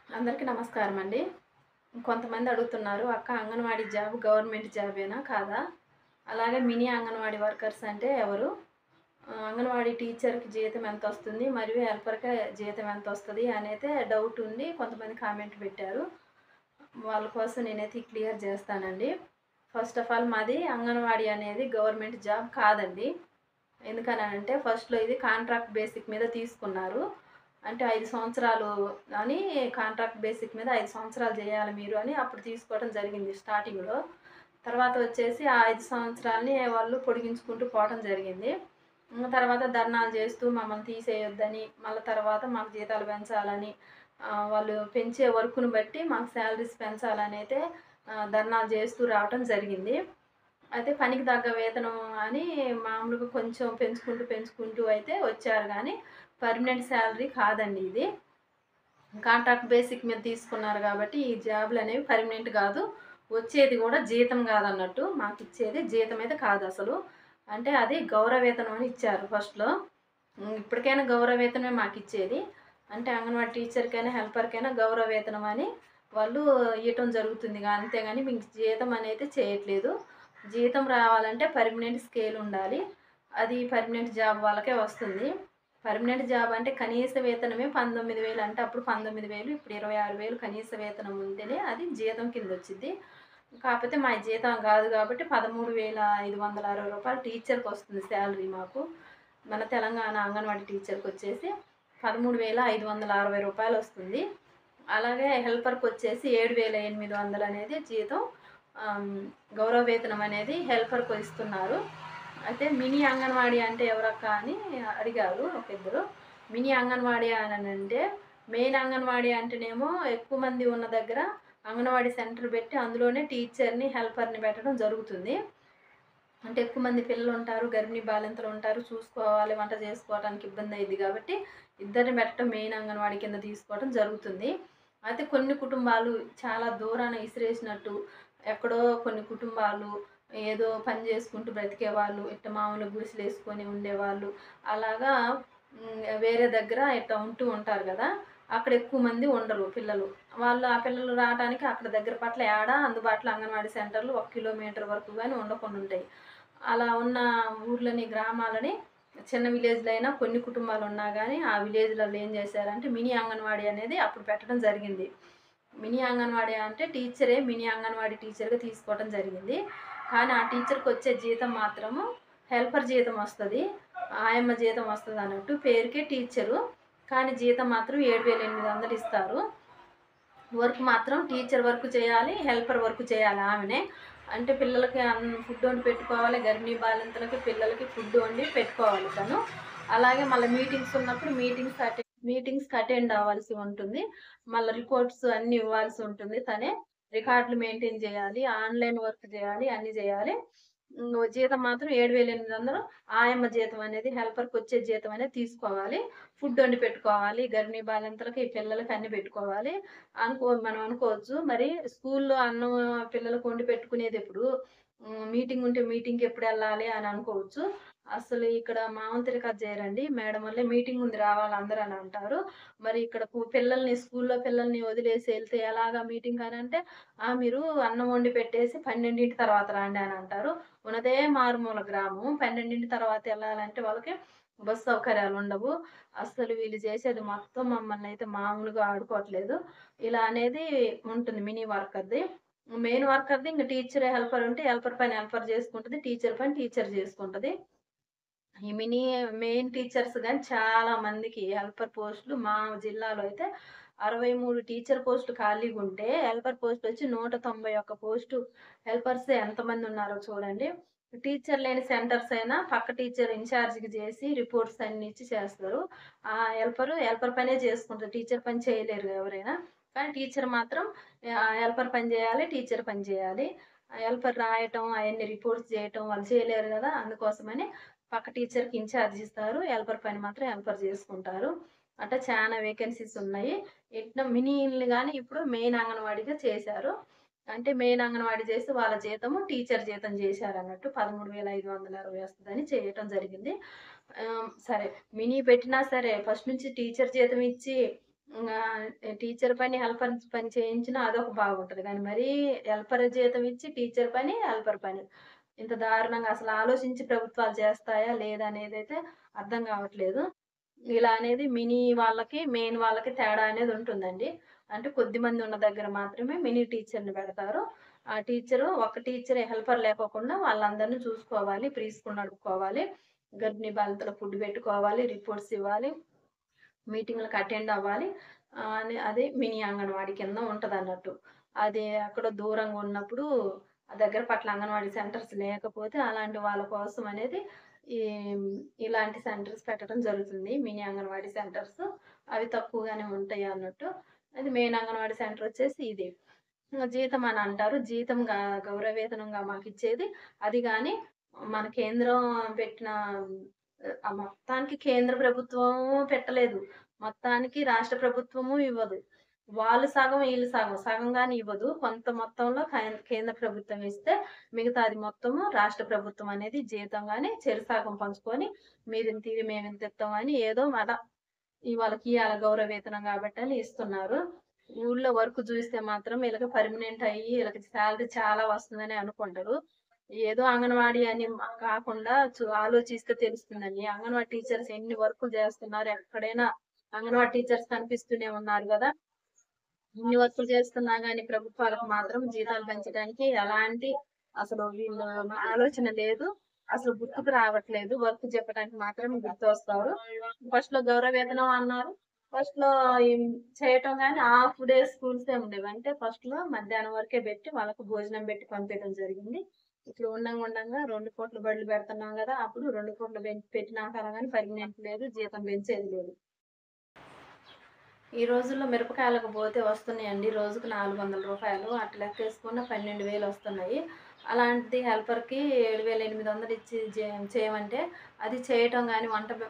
అందరికీ నమస్కారం అండి. కొంతమంది అడుగుతున్నారు, అక్క అంగన్వాడీ జాబ్ గవర్నమెంట్ జాబేనా కాదా? అలాగే మినీ అంగన్వాడీ వర్కర్స్ అంటే ఎవరు? అంగన్వాడీ టీచర్‌కి జీతం ఎంతొస్తుంది? మరియు హెల్పర్‌కి జీతం ఎంతొస్తది? అనైతే డౌట్ ఉండి కొంతమంది కామెంట్ పెట్టారు. వాళ్ళ కోసం నేనైతే క్లియర్ చేస్తానండి. ఫస్ట్ ఆఫ్ ఆల్ మాది అంగన్వాడీ అనేది గవర్నమెంట్ జాబ్ కాదండి. ఎందుకనంటే ఫస్ట్‌లో ఇది కాంట్రాక్ట్ బేసిక్ మీద తీసుకున్నారు. అంటే 5 సంవత్సరాలు అని కాంట్రాక్ట్ బేసిక్ మీద 5 సంవత్సరాలు చేయాలి మీరు అని అప్పుడు తీసుకోవడం జరిగింది స్టార్టింగ్‌లో. తర్వాత వచ్చేసి ఆ 5 సంవత్సరాలని వాళ్ళు పొడిగించుకుంటూ పోవటం జరిగింది. తర్వాత ధర్నాలు చేస్తూ మమ్మల్ని తీసేయొద్దని, మళ్ళా తర్వాత మాకు జీతాలు పెంచాలని, వాళ్ళు పెంచే వర్క్‌ని బట్టి మాకు శాలరీస్ పెంచాలనైతే ధర్నాలు చేస్తూ రావటం జరిగింది. అయితే పనికి తగ్గ వేతనం అని మామూలుగా కొంచెం పెంచుకుంటూ అయితే వచ్చారు గానీ, పర్మనెంట్ శాలరీ కాదండి ఇది. కాంట్రాక్ట్ బేసిక్ మీద తీసుకున్నారు గాబట్టి, ఈ జాబులనేవి పర్మనెంట్ గాదు. వచ్చేది గూడా జీతం గాదన్నట్టు. మాకిచ్చేది జీతమైతే కాదసలు. అంటే అది గౌరవ వేతనం అని ఇచ్చారు ఫస్ట్‌లో. ఇప్పటికైనా గౌరవ వేతనమే మాకిచ్చేది. అంటే అంగన్వాడీ టీచర్‌కైనా, హెల్పర్‌కైనా గౌరవ వేతనం అని వాళ్ళు ఇయ్యటం జరుగుతుంది. అంతేగాని మీకు జీతం అనేది చేయట్లేదు. జీతం రావాలంటే పర్మనెంట్ స్కేల్ ఉండాలి. అది పర్మనెంట్ జాబ్ వాళ్ళకే వస్తుంది. పర్మనెంట్ జాబ్ అంటే కనీస వేతనమే 19,000 అంటే అప్పుడు 19,000 ఇప్పుడు 26,000 కనీస వేతనం ఉంటేనే అది జీతం కిందొచ్చిద్ది. కాపోతే మా జీతం గాదు గాబట్టి రూ. 13,560 టీచర్‌కొస్తుంది శాలరీ మాకు. మన తెలంగాణ అంగన్వాడీ టీచర్‌కొచ్చేసి రూ. 13,560 వస్తుంది. అలాగే హెల్పర్‌కొచ్చేసి 7,800 అనేది జీతం. ఆహ్, గౌరవ వేతనం అనేది హెల్పర్‌కు ఇస్తున్నారు. అయితే మినీ అంగన్వాడీ అంటే ఎవరక్కా అని అడిగారు ఇద్దరు. మినీ అంగన్వాడీ అననంటే మెయిన్ అంగన్వాడీ అంటేనేమో ఎక్కువ మంది ఉన్న దగ్గర అంగన్వాడీ సెంటర్ పెట్టి అందులోనే టీచర్‌ని, హెల్పర్‌ని పెట్టడం జరుగుతుంది. అంటే ఎక్కువ మంది పిల్లలుంటారు, గర్భిణీ బాలింతలుంటారు, చూసుకోవాలి, వంట చేసుకోవటానికి ఇబ్బందయిద్ది గాబట్టి, ఇద్దరిని పెట్టడం మెయిన్ అంగన్వాడీ కింద తీసుకోవడం జరుగుతుంది. అయితే కొన్ని కుటుంబాలు చాలా దూరాన ఇసిరేసినట్టు, ఎక్కడో కొన్ని కుటుంబాలు ఏదో పని జేసుకుంటూ బ్రతికేవాళ్ళు, ఇట్ట మామూలుగా గుడిసెలేసుకొని ఉండేవాళ్ళు, అలాగా వేరే దగ్గర ఇట్ట ఉంటూ ఉంటారు గదా! అక్కడ ఎక్కువ మంది ఉండరు పిల్లలు. వాళ్ళు ఆ పిల్లలు రావటానికి అక్కడ దగ్గర పట్ల ఏడ అందుబాటులో అంగన్వాడీ సెంటర్‌లు 1 కిలోమీటర్ వరకు గాని ఉండకుండుంటాయి. అలా ఉన్న ఊర్లని, గ్రామాలని చిన్న విలేజ్‌లైనా కొన్ని కుటుంబాలున్నా గానీ, ఆ విలేజ్‌లలో ఏం జేశారంటే, మినీ అంగన్వాడీ అనేది అప్పుడు పెట్టడం జరిగింది. మినీ అంగన్వాడీ అంటే టీచరే మినీ అంగన్వాడీ టీచర్‌గా తీసుకోవటం జరిగింది. కానీ ఆ టీచర్‌కొచ్చే జీతం మాత్రము హెల్పర్ జీతం వస్తది. ఆయమ్మ జీతం వస్తదన్నట్టు. పేరుకే టీచరు. కానీ జీతం మాత్రం 7,800 ఇస్తారు. వర్క్ మాత్రం టీచర్ వర్క్ చేయాలి, హెల్పర్ వర్క్ చేయాలి ఆమెనే. అంటే పిల్లలకి ఫుడ్ వండి పెట్టుకోవాలి, గర్భిణీ బాలింతలకి, పిల్లలకి ఫుడ్ వండి పెట్టుకోవాలి తను. అలాగే మళ్ళీ మీటింగ్స్ ఉన్నప్పుడు మీటింగ్స్‌కి అటెండ్ అవ్వాల్సి ఉంటుంది. మళ్ళా రిపోర్ట్స్ అన్నీ ఇవ్వాల్సి ఉంటుంది తనే. రికార్డులు మెయింటైన్ చేయాలి, ఆన్‌లైన్ వర్క్ చేయాలి, అన్నీ చేయాలి. జీతం మాత్రం 7,800 ఆయమ్మ జీతం అనేది హెల్పర్‌కొచ్చే జీతం అనేది తీసుకోవాలి. ఫుడ్ వండి పెట్టుకోవాలి, గర్భిణీ బాలింతలకి, పిల్లలకి అన్నీ పెట్టుకోవాలి. మనం అనుకోవచ్చు. మరి స్కూల్లో అన్నం పిల్లలకు వండి పెట్టుకునేదెప్పుడు? మీటింగ్ ఉంటే మీటింగ్‌కెప్పుడెళ్ళాలి అని అనుకోవచ్చు. అసలు ఇక్కడ మా వంతుల కథ చేయరండి. మేడం వల్లే మీటింగ్ ఉంది రావాలి అందరూ అని అంటారు. మరి ఇక్కడ పిల్లల్ని స్కూల్లో పిల్లల్ని వదిలేసి ఎళ్తే ఎలాగా మీటింగ్ అనంటే, మీరు అన్నం వండి పెట్టేసి 12 తర్వాత రండి అని అంటారు. ఉన్నదే మారుమూల గ్రామం. 12 తర్వాత ఎళ్ళాలంటే వాళ్ళకి బస్ సౌకర్యాలుండవు. అస్సలు వీళ్ళు చేసేది మొత్తం మమ్మల్నయితే మామూలుగా ఆడుకోవట్లేదు. ఇలా అనేది ఉంటుంది మినీ వర్కర్‌ది. మెయిన్ వర్కర్‌ది ఇంక టీచర్, హెల్పర్ ఉంటే హెల్పర్ పని హెల్పర్ చేసుకుంటది. టీచర్ పని టీచర్ చేసుకుంటది. ఈ మెయిన్ టీచర్స్ గాని చాలా మందికి హెల్పర్ పోస్టులు మా జిల్లాలో అయితే 63 టీచర్ పోస్టులు ఖాళీగుంటే, హెల్పర్ పోస్టొచ్చి 191 పోస్టు. హెల్పర్సే ఎంతమందున్నారో చూడండి. టీచర్ లేని సెంటర్స్ అయినా పక్క టీచర్ ఇన్‌చార్జ్‌కి జేసి రిపోర్ట్స్ అన్నీ ఇచ్చి చేస్తారు. హెల్పర్ పనే చేసుకుంటది. టీచర్ పని చేయలేరు ఎవరైనా. కానీ టీచర్ మాత్రం హెల్పర్ పని జేయాలి, టీచర్ పని జేయాలి. హెల్పర్ రాయటం, అయన్నీ రిపోర్ట్స్ జేయటం వాళ్ళు చేయలేరు గదా! అందుకోసమని పక్క టీచర్‌కి ఇన్‌చార్జ్ ఇస్తారు. హెల్పర్ పని మాత్రం హెల్పర్ జేసుకుంటారు. అట్లా చానా వేకెన్సీస్ ఉన్నాయి. ఇట్లా మినీలని గాని ఇప్పుడు మెయిన్ అంగన్‌వాడీగా చేశారు. అంటే మెయిన్ అంగన్‌వాడీ చేసి వాళ్ళ జీతము టీచర్ జీతం జేశారన్నట్టు 13,560 వస్తదని చేయటం జరిగింది. సరే మినీ పెట్టినా సరే ఫస్ట్ నుంచి టీచర్ జీతం ఇచ్చి ఇంగా టీచర్ పని, హెల్పర్ పని చేయించినా అదొక బాగుంటది. కానీ మరీ హెల్పర్ జీతం ఇచ్చి టీచర్ పని, హెల్పర్ పని ఇంత దారుణంగా అసలు ఆలోచించి ప్రభుత్వాలు చేస్తాయా? లేదా? అనేదైతే అర్థం కావట్లేదు. ఇలా అనేది మినీ వాళ్ళకి, మెయిన్ వాళ్ళకి తేడా అనేది ఉంటుందండి. అంటే కొద్దిమంది ఉన్న దగ్గర మాత్రమే మినీ టీచర్‌ని పెడతారు. ఆ టీచరు ఒక టీచరే హెల్పర్ లేకోకుండా వాళ్ళందరిని చూసుకోవాలి. ప్రీ స్కూల్ నడుపుకోవాలి. గర్భిణీ బాలింతలకు ఫుడ్ పెట్టుకోవాలి. రిపోర్ట్స్ ఇవ్వాలి. మీటింగ్‌లకి అటెండ్ అవ్వాలి. అదే మినీ అంగన్‌వాడీ కింద ఉంటదన్నట్టు. అది ఎక్కడో దూరంగా ఉన్నప్పుడు ఆ దగ్గర పట్ల అంగన్‌వాడీ సెంటర్స్ లేకపోతే అలాంటి వాళ్ళ కోసం అనేది ఈ ఇలాంటి సెంటర్స్ పెట్టడం జరుగుతుంది. Mini anganwadi centres. అవి తక్కువగానే ఉంటాయి అన్నట్టు. అది మెయిన్ అంగన్‌వాడీ సెంటర్ వచ్చేసి ఇది. జీతం అని అంటారు. జీతం గౌరవ వేతనంగా మాకిచ్చేది. అది గాని మన కేంద్రం పెట్టిన మొత్తానికి కేంద్ర ప్రభుత్వం పెట్టలేదు. మొత్తానికి రాష్ట్ర ప్రభుత్వము ఇవ్వదు. వాళ్ళు సగం, ఈళ్ళు సగం. సగం గాని ఇవ్వదు. కొంత మొత్తంలో కేంద్ర ప్రభుత్వం ఇస్తే, మిగతాది మొత్తము రాష్ట్ర ప్రభుత్వం అనేది జీతం గాని చెరి సగం పంచుకొని, మీరింత ఇయ్యి, మేమింత ఇత్తామని ఏదో వాళ్ళకియ్యాల గౌరవ వేతనం గాబట్టని ఇస్తున్నారు. ఊళ్ళో వర్క్ జూస్తే మాత్రం ఈళ్ళకి పర్మనెంట్ అయ్యి, ఈళ్ళకి సాలరీ చాలా వస్తుందని అనుకుంటారు. ఏదో అంగన్వాడీ అని కాకుండా ఆలోచిస్తే తెలుస్తుందండి. అంగన్వాడీ టీచర్స్ ఎన్ని వర్కులు జేస్తున్నారు. ఎక్కడైనా అంగన్వాడీ టీచర్స్ కనిపిస్తూనే ఉన్నారు గదా! ఇన్ని వర్కులు చేస్తున్నా గాని ప్రభుత్వాలకు మాత్రం జీతాలు పెంచడానికి ఎలాంటి అసలు వీళ్ళు ఆలోచన లేదు. అసలు గుర్తుకు రావట్లేదు. వర్క్ చెప్పడానికి మాత్రమే గుర్తొస్తారు. ఫస్ట్‌లో గౌరవ వేతనం అన్నారు. ఫస్ట్‌లో ఈ చేయటం గాని హాఫ్ డే స్కూల్సే ఉండేవి. అంటే ఫస్ట్‌లో మధ్యాహ్నం వరకే బెట్టి వాళ్ళకి భోజనం బెట్టి పంపీయడం జరిగింది. ఇట్లా ఉండంగా 2 పూట్ల బడులు పెడుతున్నాం గదా! అప్పుడు 2 పూట్ల పెట్టినాక గాని పర్మనెంట్ లేదు. జీతం పెంచేది లేదు. ఈ రోజుల్లో మిరపకాయలకు పోతే వస్తున్నాయండి. రోజుకు రూ. 400 అట్లా లెక్కేసుకున్న 12,000 వస్తున్నాయి. అలాంటిది హెల్పర్‌కి 7,800 ఇచ్చి చేయమంటే అది చేయటం గాని,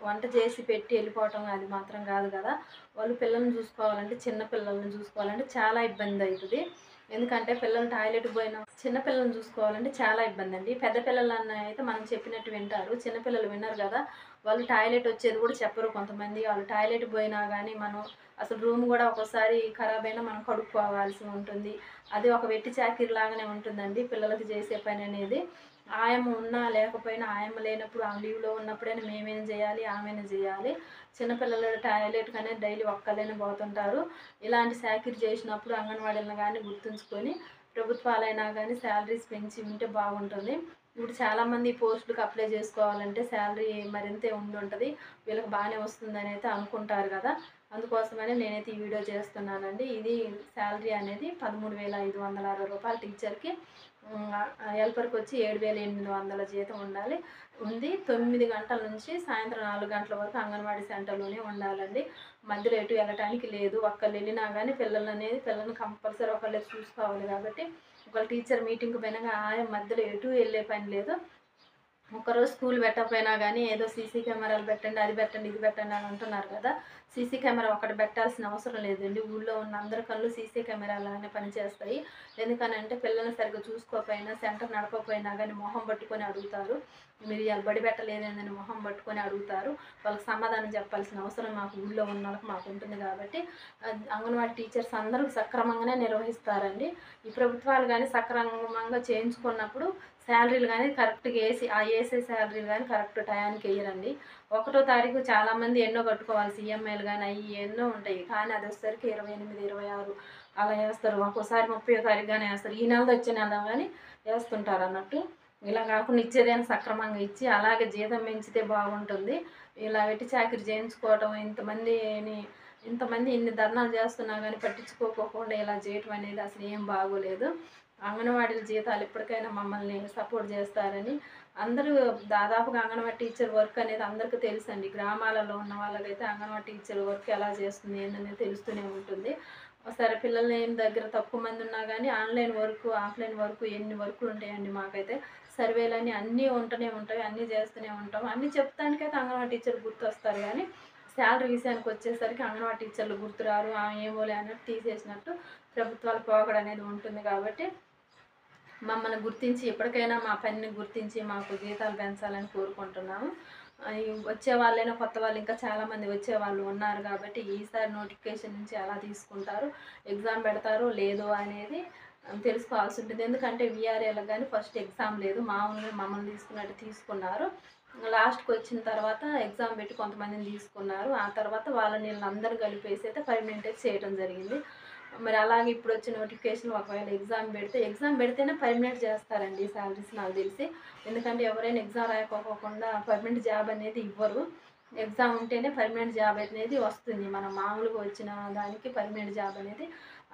వంట చేసి పెట్టి ఎళ్ళిపోవటం అది మాత్రం గాదు గదా! వాళ్ళు పిల్లల్ని చూసుకోవాలంటే, చిన్న పిల్లల్ని చూసుకోవాలంటే చాలా ఇబ్బందయితది. ఎందుకంటే పిల్లలు టాయిలెట్‌కి పోయిన చిన్న పిల్లల్ని చూసుకోవాలంటే చాలా ఇబ్బందండి. పెద్ద పిల్లలన్నా అయితే మనం చెప్పినట్టు వింటారు. చిన్న పిల్లలు వినరు గదా! వాళ్ళు టాయిలెట్ వచ్చేది గూడా చెప్పరు కొంతమంది. వాళ్ళు టాయిలెట్‌కి పోయినా గాని మనం అసలు రూమ్ గూడా ఒక్కోసారి ఖరాబయినా మనం కడుక్కోవాల్సి ఉంటుంది. అది ఒక వెట్టి చాకిరీ లాగానే ఉంటుందండి పిల్లలకి చేసే పననేది. ఆయమ్మ ఉన్నా లేకపోయినా ఆయమ్మ లేనప్పుడు ఆమె లీవ్‌లో ఉన్నప్పుడైనా మేమేం జేయాలి, ఆమెనే జేయాలి. చిన్న పిల్లలు టాయిలెట్‌కనేది డైలీ ఒక్కళ్ళైనా పోతుంటారు. ఇలాంటి చాకిరీ చేసినప్పుడు అంగన్వాడీలని గాని గుర్తుంచుకొని ప్రభుత్వాలైనా గాని శాలరీస్ పెంచి ఉంటే బాగుంటుంది. ఇప్పుడు చాలామంది పోస్టులకి అప్లై చేసుకోవాలంటే శాలరీ మరింతే ఉండుంటది. వీళ్ళకి బానే వస్తుందనైతే అనుకుంటారు గదా! అందుకోసమనే నేనైతే ఈ వీడియో చేస్తున్నానండి. ఇది శాలరీ అనేది రూ. 13,560 టీచర్‌కి. హెల్పర్‌కొచ్చి 7,800 జీతం ఉండాలి. 9 గంటల నుంచి సాయంత్రం 4 గంటల వరకు అంగన్వాడీ సెంటర్‌లోనే ఉండాలండి. మధ్యలో ఎటు ఎళ్ళటానికి లేదు. ఒక్కళ్ళెళ్ళినా గానీ పిల్లల్ని కంపల్సరీ ఒకళ్ళే చూసుకోవాలి గాబట్టి, ఒకళ్ళ టీచర్ మీటింగ్‌కి పోయినా ఆయా మధ్యలో ఎటూ ఎళ్ళే పని లేదు. ఒక్కరోజు స్కూల్ పెట్టకపోయినా గానీ, ఏదో సీసీ కెమెరాలు పెట్టండి, అది పెట్టండి, ఇది పెట్టండి అని అంటున్నారు కదా! సీసీ కెమెరా ఒకటి పెట్టాల్సిన అవసరం లేదండి. ఊళ్ళో ఉన్న అందరి కళ్ళు సీసీ కెమెరాలానే పనిచేస్తాయి. ఎందుకనంటే పిల్లల్ని సరిగ్గా చూసుకోకపోయినా, సెంటర్ నడపకపోయినా గానీ మొహం పట్టుకొని అడుగుతారు. మీరు ఇయాల బడి పెట్టలేదేందని మొహం పట్టుకొని అడుగుతారు. వాళ్ళకి సమాధానం చెప్పాల్సిన అవసరం మాకు ఊళ్ళో ఉన్నోళ్ళకి మాకుంటుంది కాబట్టి, అంగన్వాడీ టీచర్స్ అందరూ సక్రమంగానే నిర్వహిస్తారండి. ఈ ప్రభుత్వాలు గానీ సక్రమంగా చేయించుకున్నప్పుడు శాలరీలు గానీ కరెక్ట్‌గా ఏసే శాలరీలు గానీ కరెక్ట్ టయానికి ఎయ్యరండి. ఒకటో తారీఖు చాలామంది ఎన్నో కట్టుకోవాలి ఈఎంఐలు గానీ అయ్యి ఎన్నో ఉంటాయి. కానీ అదొచ్చేసరికి 28, 26 అలా ఏస్తారు. ఒక్కోసారి 30వ తారీఖు గానీ ఏస్తారు. ఈ నెలది వచ్చే నెల గానీ ఏస్తుంటారన్నట్టు. ఇలా గాకుండా ఇచ్చేదైనా సక్రమంగా ఇచ్చి అలాగే జీతం పెంచితే బాగుంటుంది. ఇలా వెట్టి చాకిరీ చేయించుకోవటం ఇంతమంది ఇన్ని ధర్నాలు చేస్తున్నా గానీ పట్టించుకోకోకుండా ఇలా చేయటం అనేది అసలు ఏం బాగోలేదు. అంగన్వాడీల జీతాలు ఇప్పటికైనా మమ్మల్ని సపోర్ట్ చేస్తారని అందరూ దాదాపుగా అంగన్వాడీ టీచర్ వర్క్ అనేది అందరికీ తెలుసండి. గ్రామాలలో ఉన్న వాళ్ళకైతే అంగన్వాడీ టీచర్ వర్క్ ఎలా చేస్తుంది ఏందనేది తెలుస్తూనే ఉంటుంది. సరే పిల్లల్ని దగ్గర తక్కువ మంది ఉన్నా గానీ ఆన్‌లైన్ వర్క్, ఆఫ్‌లైన్ వర్క్ ఎన్ని వర్కులు ఉంటాయండి మాకైతే. సర్వేలని అన్నీ ఉంటూనే ఉంటాయి. అన్నీ చేస్తూనే ఉంటాం. అన్నీ చెప్తానికైతే అంగన్వాడీ టీచర్ గుర్తొస్తారు గానీ, శాలరీ విషయానికొచ్చేసరికి అంగన్వాడీ టీచర్లు గుర్తురారు. ఏమోలే అన్నట్టు తీసేసినట్టు ప్రభుత్వాల పోకడనేది ఉంటుంది కాబట్టి మమ్మల్ని గుర్తించి ఎప్పటికైనా మా పనిని గుర్తించి మాకు జీతాలు పెంచాలని కోరుకుంటున్నాము. వచ్చే వాళ్ళైనా కొత్త వాళ్ళు ఇంకా చాలామంది వచ్చేవాళ్ళు ఉన్నారు కాబట్టి ఈసారి నోటిఫికేషన్ నుంచి ఎలా తీసుకుంటారు, ఎగ్జామ్ పెడతారో లేదో అనేది తెలుసుకోవాల్సి ఉంటుంది. ఎందుకంటే వీఆర్ఏలకు కానీ ఫస్ట్ ఎగ్జామ్ లేదు, మామూలుగా మమ్మల్ని తీసుకున్నట్టు తీసుకున్నారు. లాస్ట్కి వచ్చిన తర్వాత ఎగ్జామ్ పెట్టి కొంతమందిని తీసుకున్నారు. ఆ తర్వాత వాళ్ళని వీళ్ళందరూ కలిపేసి అయితే పర్మనెంట్ చేయడం జరిగింది. మరి అలాగే ఇప్పుడు వచ్చే నోటిఫికేషన్ ఒకవేళ ఎగ్జామ్ పెడితేనే పర్మనెంట్ చేస్తారండి శాలరీస్ నాకు తెలిసి. ఎందుకంటే ఎవరైనా ఎగ్జామ్ రాయకోకుండా పర్మనెంట్ జాబ్ అనేది ఇవ్వరు. ఎగ్జామ్ ఉంటేనే పర్మనెంట్ జాబ్ అనేది వస్తుంది. మనం మామూలుగా వచ్చిన దానికి పర్మనెంట్ జాబ్ అనేది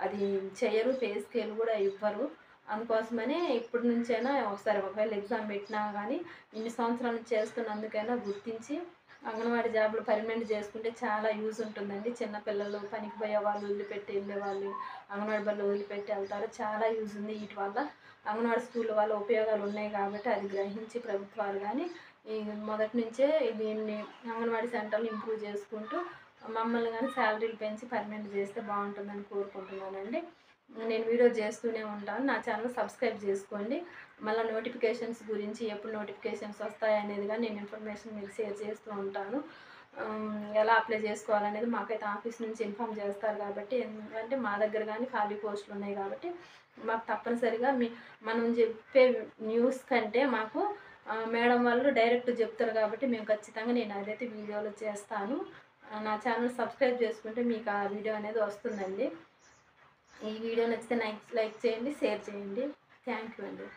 అది చేయరు, పే స్కేల్ కూడా ఇవ్వరు. అందుకోసమనే ఇప్పటి నుంచైనా ఒకవేళ ఎగ్జామ్ పెట్టినా కానీ ఇన్ని సంవత్సరాల నుంచి చేస్తున్నందుకైనా గుర్తించి అంగన్వాడీ జాబులు పర్మనెంట్ చేసుకుంటే చాలా యూజ్ ఉంటుందండి. చిన్నపిల్లలు, పనికి పోయే వాళ్ళు, వదిలిపెట్టి వెళ్ళేవాళ్ళు, అంగన్వాడీ బళ్ళు వదిలిపెట్టి వెళ్తారు. చాలా యూజ్ ఉంది వీటి వల్ల. అంగన్వాడీ స్కూల్ వల్ల ఉపయోగాలు ఉన్నాయి కాబట్టి అది గ్రహించి ప్రభుత్వాలు కానీ ఈ మొదటి నుంచే దీన్ని అంగన్వాడీ సెంటర్లు ఇంప్రూవ్ చేసుకుంటూ మమ్మల్ని కానీ శాలరీలు పెంచి పర్మనెంట్ చేస్తే బాగుంటుందని కోరుకుంటున్నానండి. నేను వీడియో చేస్తూనే ఉంటాను. నా ఛానల్ సబ్స్క్రైబ్ చేసుకోండి. మళ్ళీ నోటిఫికేషన్స్ గురించి ఎప్పుడు నోటిఫికేషన్స్ వస్తాయనేది కానీ నేను ఇన్ఫర్మేషన్ మీకు షేర్ చేస్తూ ఉంటాను. ఎలా అప్లై చేసుకోవాలనేది మాకైతే ఆఫీస్ నుంచి ఇన్ఫామ్ చేస్తారు కాబట్టి, ఎందుకంటే మా దగ్గర కానీ ఖాళీ పోస్టులు ఉన్నాయి కాబట్టి మాకు తప్పనిసరిగా మనం చెప్పే న్యూస్ కంటే మాకు మేడం వాళ్ళు డైరెక్ట్ చెప్తారు కాబట్టి మేము ఖచ్చితంగా నేను అదైతే వీడియోలో చేస్తాను. నా ఛానల్ సబ్స్క్రైబ్ చేసుకుంటే మీకు ఆ వీడియో అనేది వస్తుందండి. ఈ వీడియో నచ్చితే లైక్ చేయండి, షేర్ చేయండి. థ్యాంక్ యూ అండి.